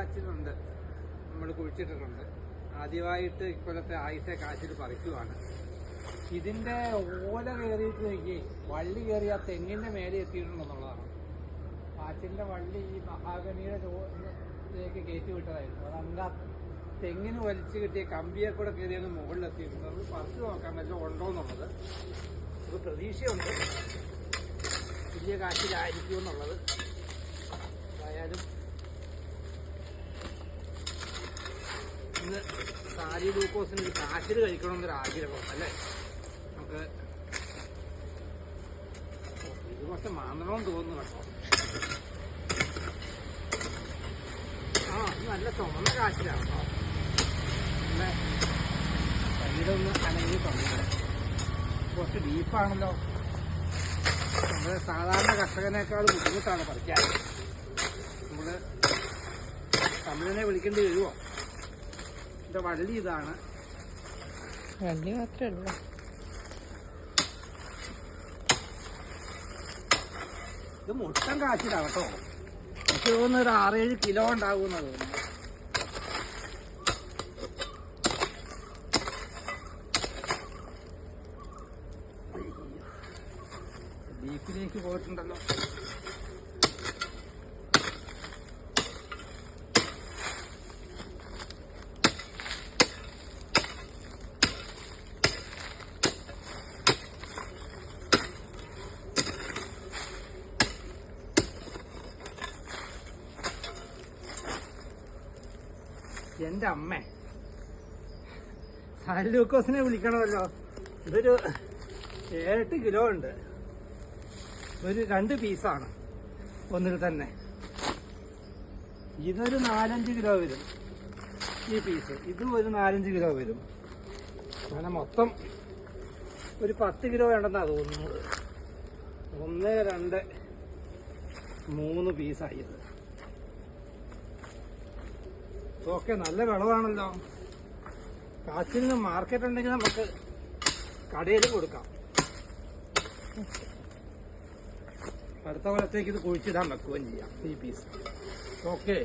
കാച്ചിലുണ്ട്, നമ്മൾ കുഴിച്ചിട്ടിട്ടുണ്ട്. ആദ്യമായിട്ട് ഇക്കൊല്ലത്തെ ആദ്യത്തെ കാച്ചിൽ പറിക്കുവാണ്. ഇതിന്റെ ഓല കയറിയിട്ട് നോക്കി വള്ളി കയറി ആ തെങ്ങിന്റെ മേലെ എത്തിയിട്ടുണ്ടെന്നുള്ളതാണ്. കാച്ചിലിന്റെ വള്ളി ഈ മഹാഗണിയുടെ ചോട്ടിലേക്ക് കയറ്റി വിട്ടതായിരുന്നു. അത് അങ്ങ് തെങ്ങിന് വലിച്ചു കിട്ടിയ കമ്പിയെ കൂടെ കയറിയാണ് മുകളിലെത്തിയിട്ടുണ്ട്. അത് പറിച്ചു നോക്കാം വല്ല ഉണ്ടോ എന്നുള്ളത്. ഒരു പ്രതീക്ഷയുണ്ട് വലിയ കാച്ചിലായിരിക്കും എന്നുള്ളത്. എന്തായാലും ഇന്ന് സാരി ഗ്ലൂക്കോസിന് ഒരു കാച്ചിൽ കഴിക്കണമെന്നൊരു ആഗ്രഹം അല്ലേ നമുക്ക്. ഇത് കുറച്ച് മാന്തണമെന്ന് തോന്നുന്നു കേട്ടോ. ഇത് നല്ല ചുമന്ന കാച്ചിലാണ് കേട്ടോ. നല്ല കയ്യിലൊന്ന് അനങ്ങിയിട്ടുണ്ട്. കുറച്ച് ഡീപ്പാണല്ലോ. നമ്മുടെ സാധാരണ കർഷകനേക്കാൾ ബുദ്ധിമുട്ടാണ് പറിക്കാൻ. നമ്മള് തമിഴിനെ വിളിക്കേണ്ടി വരുമോ? എന്റെ വള്ളി ഇതാണ്. വള്ളി മാത്രമേ ഉള്ളൂ. ഇത് മൊത്തം കാച്ചിലാണ് കേട്ടോ. എനിക്ക് തോന്നുന്നു ഒരു 6-7 കിലോ ഉണ്ടാകുമെന്ന് തോന്നുന്നു. ഡീപ്പിലേക്ക് പോയിട്ടുണ്ടല്ലോ. എന്റെ അമ്മ സാരി ഗ്ലൂക്കോസിനെ വിളിക്കണമല്ലോ. ഇതൊരു 7-8 കിലോ ഉണ്ട്. ഒരു 2 പീസാണ് ഒന്നിൽ തന്നെ. ഇതൊരു 4-5 കിലോ വരും ഈ പീസ്. ഇതും ഒരു 4-5 കിലോ വരും. അങ്ങനെ മൊത്തം ഒരു 10 കിലോ വേണ്ടെന്നാണ് തോന്നുന്നത്. 1, 2, 3 പീസായത്. ഓക്കെ, നല്ല വിളവാണല്ലോ. കാച്ചിലിന് മാർക്കറ്റ് ഉണ്ടെങ്കിൽ നമുക്ക് കടയിൽ കൊടുക്കാം. അടുത്ത കൊല്ലത്തേക്ക് ഇത് കുഴിച്ചിടാൻ വെക്കുകയും ചെയ്യാം ഈ പീസ്. ഓക്കെ.